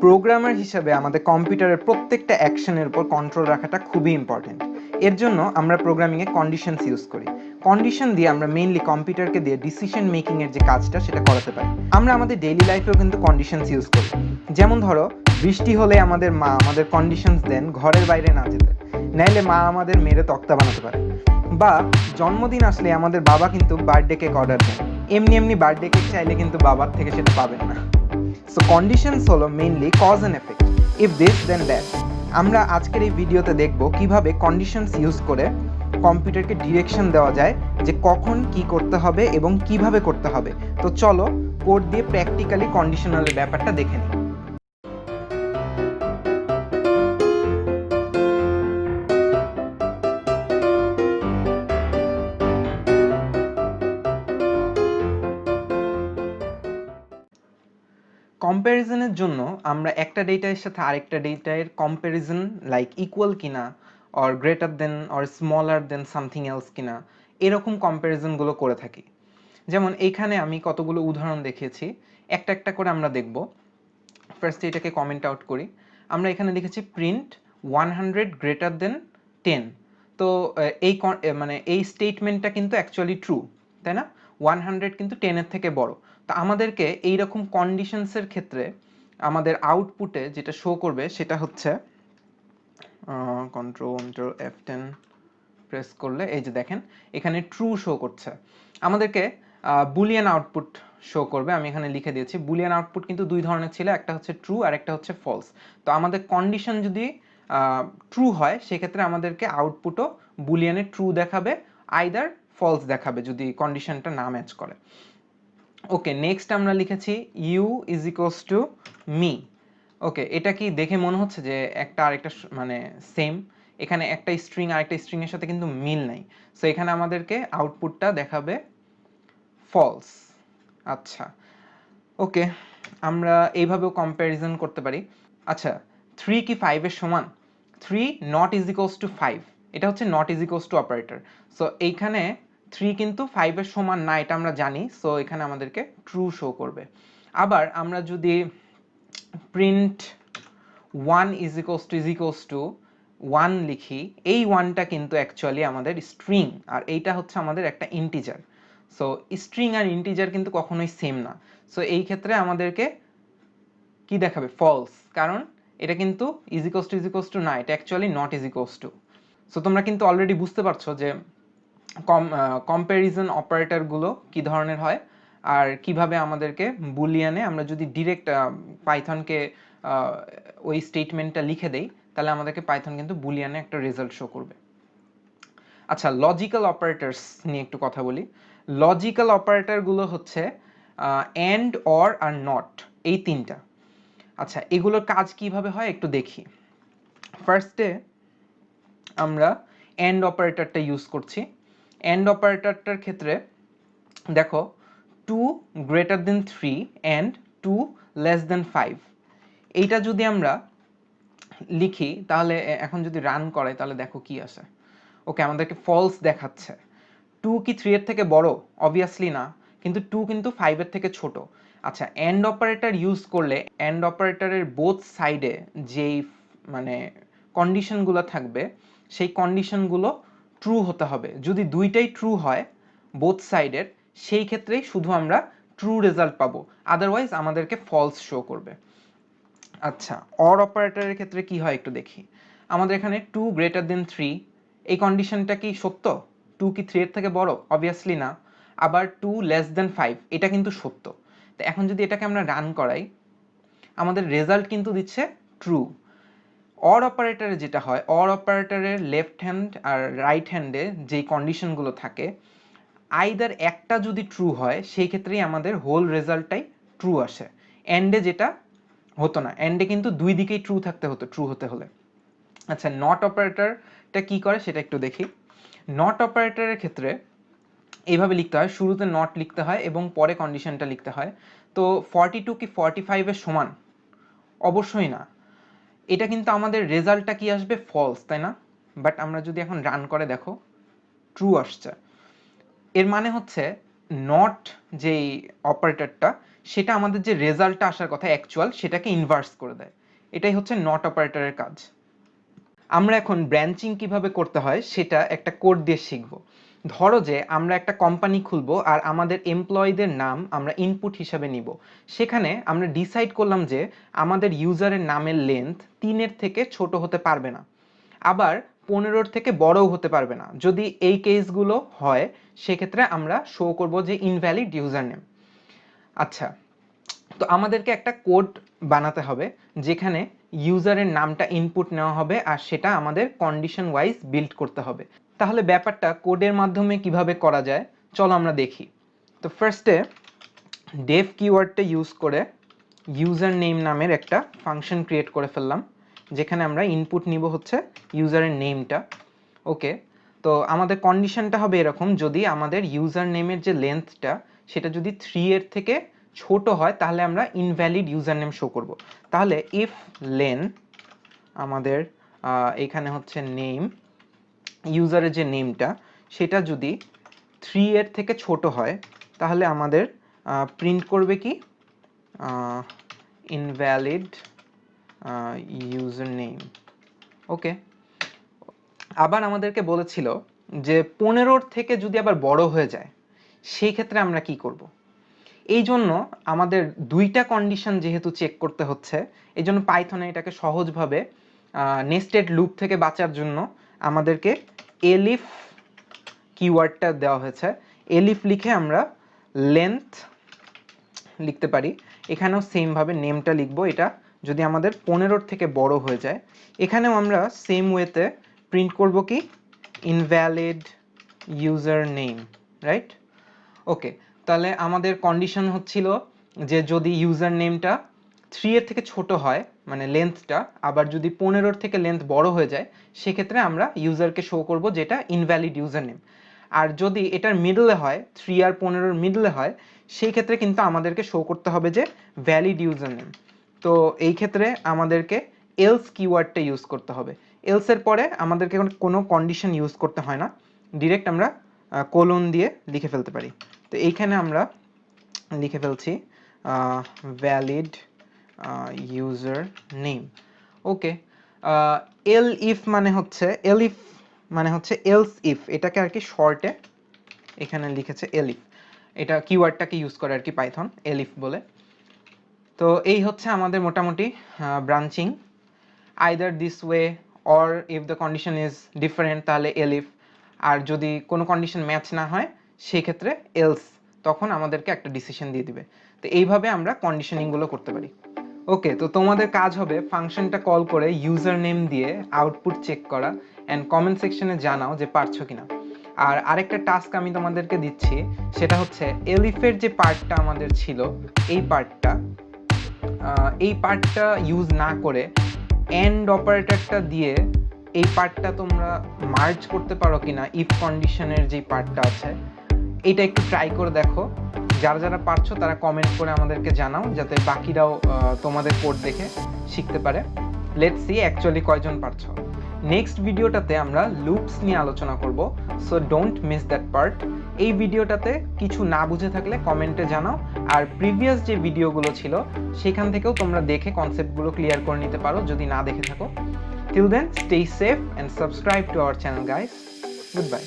Programmer হিসেবে আমাদের কম্পিউটারের প্রত্যেকটা অ্যাকশনের উপর কন্ট্রোল রাখাটা খুবই ইম্পর্টেন্ট। এর জন্য আমরা প্রোগ্রামিংয়ে কন্ডিশনস ইউজ করি। কন্ডিশন দিয়ে আমরা মেইনলি কম্পিউটারকে দিয়ে ডিসিশন মেকিংয়ের যে কাজটা সেটা করাতে পারি। আমরা আমাদের ডেইলি লাইফেও কিন্তু কন্ডিশনস ইউজ করি। যেমন ধরো, বৃষ্টি হলে আমাদের মা আমাদের কন্ডিশনস দেন ঘরের বাইরে না যেতে, নাইলে মা আমাদের মেরে তক্তা বানাতে পারে। বা জন্মদিন আসলে আমাদের বাবা কিন্তু বার্থডে কেক অর্ডার দেন, এমনি এমনি বার্থডে কেক চাইলে কিন্তু বাবার থেকে সেটা পাবেন না। সো কন্ডিশনস হলো mainly cause and effect, if this then that. আমরা আজকের এই ভিডিওতে দেখব কিভাবে কন্ডিশনস ইউজ করে কম্পিউটারকে ডিরেকশন দেওয়া যায় যে কখন কি করতে হবে এবং কিভাবে করতে হবে। তো চলো কোড দিয়ে প্র্যাকটিক্যালি কন্ডিশনালের ব্যাপারটা দেখে নিই। কম্প্যারিজনের জন্য আমরা একটা ডেটার সাথে আরেকটা ডেটার কম্প্যারিজন লাইক ইকুয়াল কিনা or greater than or smaller then something else কিনা এরকম কম্প্যারিজনগুলো করে থাকি। যেমন এইখানে আমি কতগুলো উদাহরণ দেখিয়েছি, একটা একটা করে আমরা দেখব। ফার্স্টে এটাকে কমেন্ট আউট করি। আমরা এখানে লিখেছি প্রিন্ট 100 গ্রেটার দেন 10। তো এই এই স্টেটমেন্টটা কিন্তু অ্যাকচুয়ালি ট্রু, তাই না? 100 কিন্তু 10-এর থেকে বড়। তো আমাদেরকে এইরকম কন্ডিশনসের ক্ষেত্রে আমাদের আউটপুটে যেটা শো করবে সেটা হচ্ছে কন্ট্রোল F10 প্রেস করলে এই যে দেখেন এখানে ট্রু শো করছে। আমাদেরকে বুলিয়ান আউটপুট শো করবে। আমি এখানে লিখে দিয়েছি বুলিয়ান আউটপুট কিন্তু দুই ধরনের ছিল, একটা হচ্ছে ট্রু আর একটা হচ্ছে ফলস। তো আমাদের কন্ডিশন যদি ট্রু হয় সেক্ষেত্রে আমাদেরকে আউটপুটও বুলিয়ানে ট্রু দেখাবে, আইদার ফলস দেখাবে যদি কন্ডিশনটা না ম্যাচ করে। ওকে, নেক্সট আমরা লিখেছি you is equals to me. Okay, এটা কি দেখে মনে হচ্ছে যে একটা আরেকটা মানে সেম? এখানে একটা স্ট্রিং আরেকটা স্ট্রিং এর সাথে কিন্তু মিল নাই। সো এখানে আমাদেরকে আউটপুটটা দেখাবে ফলস। আচ্ছা, ওকে, আমরা এইভাবেও কম্প্যারিজন করতে পারি। আচ্ছা, 3 কি 5 এর সমান? 3 নট ইজ ইকুয়ালস টু 5, এটা হচ্ছে not is equals to operator. So এইখানে 3 কিন্তু 5 এর সমান না, এটা আমরা জানি। সো এখানে আমাদেরকে ট্রু শো করবে। আবার আমরা যদি প্রিন্ট 1 ইজ ইকুয়ালস টু 1 লিখি, এই 1টা কিন্তু অ্যাকচুয়ালি আমাদের স্ট্রিং আর এইটা হচ্ছে আমাদের একটা ইন্টিজার। সো স্ট্রিং আর ইন্টিজার কিন্তু কখনোই সেম না। সো এই ক্ষেত্রে আমাদেরকে কি দেখাবে? ফলস, কারণ এটা কিন্তু ইজ ইকুয়ালস টু না, এটা actually not is equals two. So তোমরা কিন্তু অলরেডি বুঝতে পারছো যে কম্প্যারিজন অপারেটরগুলো কি ধরনের হয় আর কিভাবে আমাদেরকে বুলিয়ানে আমরা যদি ডিরেক্ট পাইথনকে ওই স্টেটমেন্টটা লিখে দেই তাহলে আমাদেরকে পাইথন কিন্তু বুলিয়ানে একটা রেজাল্ট শো করবে। আচ্ছা, লজিক্যাল অপারেটরস নিয়ে একটু কথা বলি। লজিক্যাল অপারেটরগুলো হচ্ছে অ্যান্ড, অর আর নট, এই তিনটা। আচ্ছা, এগুলোর কাজ কিভাবে হয় একটু দেখি। ফার্স্টে আমরা অ্যান্ড অপারেটরটা ইউজ করছি। অ্যান্ড অপারেটরটার ক্ষেত্রে দেখো 2 greater than 3 and 2 less than 5, এইটা যদি আমরা লিখি তাহলে এখন যদি রান করে তাহলে দেখো কি আসে। ওকে, আমাদেরকে ফলস দেখাচ্ছে। 2 কি 3 এর থেকে বড়? অবভিয়াসলি না, কিন্তু 2 কিন্তু 5 এর থেকে ছোট। আচ্ছা, এন্ড অপারেটর ইউজ করলে এন্ড অপারেটরের বোথ সাইডে যেই মানে কন্ডিশনগুলো থাকবে সেই কন্ডিশনগুলো ট্রু হতে হবে। যদি দুইটাই ট্রু হয় বোথ সাইডের, সেই ক্ষেত্রেই শুধু আমরা ট্রু রেজাল্ট পাবো, আদারওয়াইজ আমাদেরকে ফলস শো করবে। আচ্ছা, অর অপারেটরের ক্ষেত্রে কি হয় একটু দেখি। আমাদের এখানে 2 গ্রেটার দেন 3, এই কন্ডিশনটা কি সত্য? 2 কি 3 এর থেকে বড়? অবভিয়াসলি না। আবার 2 লেস দেন 5, এটা কিন্তু সত্য। তো এখন যদি এটাকে আমরা রান করাই, আমাদের রেজাল্ট কিন্তু দিচ্ছে ট্রু। অর অপারেটরে যেটা হয়, অর অপারেটরের লেফট হ্যান্ড আর রাইট হ্যান্ডে যেই কন্ডিশনগুলো থাকে, আইদার একটা যদি ট্রু হয় সেই ক্ষেত্রেই আমাদের হোল রেজাল্টটাই ট্রু আসে। এন্ডে যেটা হতো না, এন্ডে কিন্তু দুই দিকেই ট্রু থাকতে হতো ট্রু হতে হলে। আচ্ছা, নট অপারেটরটা কি করে সেটা একটু দেখি। নট অপারেটরের ক্ষেত্রে এইভাবে লিখতে হয়, শুরুতে নট লিখতে হয় এবং পরে কন্ডিশনটা লিখতে হয়। তো 42 কি 45 এর সমান? অবশ্যই না। এটা কিন্তু আমাদের রেজাল্টটা কি আসবে? ফলস, তাই না? বাট আমরা যদি এখন রান করে দেখো ট্রু আসছে। এর মানে হচ্ছে নট যেই অপারেটরটা সেটা আমাদের যে রেজাল্টটা আসার কথা অ্যাকচুয়াল সেটাকে ইনভার্স করে দেয়। এটাই হচ্ছে নট অপারেটরের কাজ। আমরা এখন ব্রাঞ্চিং কিভাবে করতে হয় সেটা একটা কোড দিয়ে শিখব। ধরো যে আমরা একটা কোম্পানি খুলবো আর আমাদের এমপ্লয়ীদের নাম আমরা ইনপুট হিসাবে নিব। সেখানে আমরা ডিসাইড করলাম যে আমাদের ইউজারের নামের লেন্থ 3-এর থেকে ছোট হতে পারবে না, আবার 15-এর থেকে বড়ও হতে পারবে না। যদি এই কেসগুলো হয় সেক্ষেত্রে আমরা শো করব যে ইনভ্যালিড ইউজার নেম। আচ্ছা, তো আমাদেরকে একটা কোড বানাতে হবে যেখানে ইউজারের নামটা ইনপুট নেওয়া হবে আর সেটা আমাদের কন্ডিশন ওয়াইজ বিল্ড করতে হবে। তাহলে ব্যাপারটা কোডের মাধ্যমে কিভাবে করা যায় চলো আমরা দেখি। তো ফার্স্টে ডেভ কিওয়ার্ডটা ইউজ করে ইউজার নেম নামের একটা ফাংশন ক্রিয়েট করে ফেললাম, যেখানে আমরা ইনপুট নিব হচ্ছে ইউজারের নেমটা। ওকে, তো আমাদের কন্ডিশনটা হবে এরকম, যদি আমাদের ইউজার নেমের যে লেন্থটা সেটা যদি 3-এর থেকে ছোট হয় তাহলে আমরা ইনভ্যালিড ইউজার নেম শো করব। তাহলে ইফ লেন আমাদের এখানে হচ্ছে নেম, ইউজারের যে নেমটা সেটা যদি 3-এর থেকে ছোট হয় তাহলে আমাদের প্রিন্ট করবে কি ইনভ্যালিড ইউজার নেম। ওকে, আবার আমাদেরকে বলেছিল যে 15-এর থেকে যদি আবার বড় হয়ে যায় সেই ক্ষেত্রে আমরা কি করব। এই জন্য আমাদের দুইটা কন্ডিশন যেহেতু চেক করতে হচ্ছে, এই জন্য পাইথনে এটাকে সহজভাবে নেস্টেড লুপ থেকে বাঁচার জন্য আমাদেরকে এলিফ কিওয়ার্ডটা দেওয়া হয়েছে। এলিফ লিখে আমরা লেন্থ লিখতে পারি, এখানেও সেমভাবে নেমটা লিখবো, এটা যদি আমাদের 15-এর থেকে বড় হয়ে যায়। এখানেও আমরা সেম ওয়েতে প্রিন্ট করব কি ইনভ্যালিড ইউজার নেম, রাইট? ওকে, তাহলে আমাদের কন্ডিশন হচ্ছিল যে যদি ইউজার নেমটা 3-এর থেকে ছোট হয় মানে লেন্থটা, আবার যদি 15-এর থেকে লেন্থ বড় হয়ে যায় সেক্ষেত্রে আমরা ইউজারকে শো করব যেটা ইনভ্যালিড ইউজার নেম। আর যদি এটার মিডলে হয়, 3 আর 15-এর মিডলে হয়, সেই ক্ষেত্রে কিন্তু আমাদেরকে শো করতে হবে যে ভ্যালিড ইউজার নেম। তো এই ক্ষেত্রে আমাদেরকে এলস কিওয়ার্ডটা ইউজ করতে হবে। এলসের পরে আমাদেরকে কোনো কন্ডিশন ইউজ করতে হয় না, ডিরেক্ট আমরা কোলন দিয়ে লিখে ফেলতে পারি। তো এইখানে আমরা লিখে ফেলছি ভ্যালিড ইউজার নেম। ওকে, এলইফ মানে হচ্ছে এলস ইফ, এটাকে আর কি শর্টে এখানে লিখেছে এলিফ, এটা কিওয়ার্ডটাকে ইউজ করে আর কি পাইথন এলিফ বলে। তো এই হচ্ছে আমাদের মোটামুটি branching, either this way or if the condition is different তাহলে এলিফ, আর যদি কোনো কন্ডিশন ম্যাচ না হয় সেই ক্ষেত্রে এলস, তখন আমাদেরকে একটা ডিসিশন দিয়ে দিবে। তো এইভাবে আমরা কন্ডিশনিংগুলো করতে পারি। ওকে, তো তোমাদের কাজ হবে ফাংশনটা কল করে ইউজার নেম দিয়ে আউটপুট চেক করা অ্যান্ড কমেন্ট সেকশনে জানাও যে পারছো কিনা। আর আরেকটা টাস্ক আমি তোমাদেরকে দিচ্ছি, সেটা হচ্ছে এলিফের যে পার্টটা আমাদের ছিল এই পার্টটা ইউজ না করে এন্ড অপারেটরটা দিয়ে এই পার্টটা তোমরা মার্জ করতে পারো কিনা ইফ কন্ডিশনের যে পার্টটা আছে, এটা একটু ট্রাই করে দেখো। যারা যারা পারছো তারা কমেন্ট করে আমাদেরকে জানাও যাতে বাকিরাও তোমাদের কোড দেখে শিখতে পারে। লেটস সি অ্যাকচুয়ালি কয়জন পারছো। নেক্সট ভিডিওটাতে আমরা লুপস নিয়ে আলোচনা করব, so don't miss that part. এই ভিডিওটাতে কিছু না বুঝে থাকলে কমেন্টে জানাও, আর প্রিভিয়াস যে ভিডিওগুলো ছিল সেখান থেকেও তোমরা দেখে কনসেপ্টগুলো ক্লিয়ার করে নিতে পারো যদি না দেখে থাকো। Till then, stay safe and subscribe to our channel guys. Good by.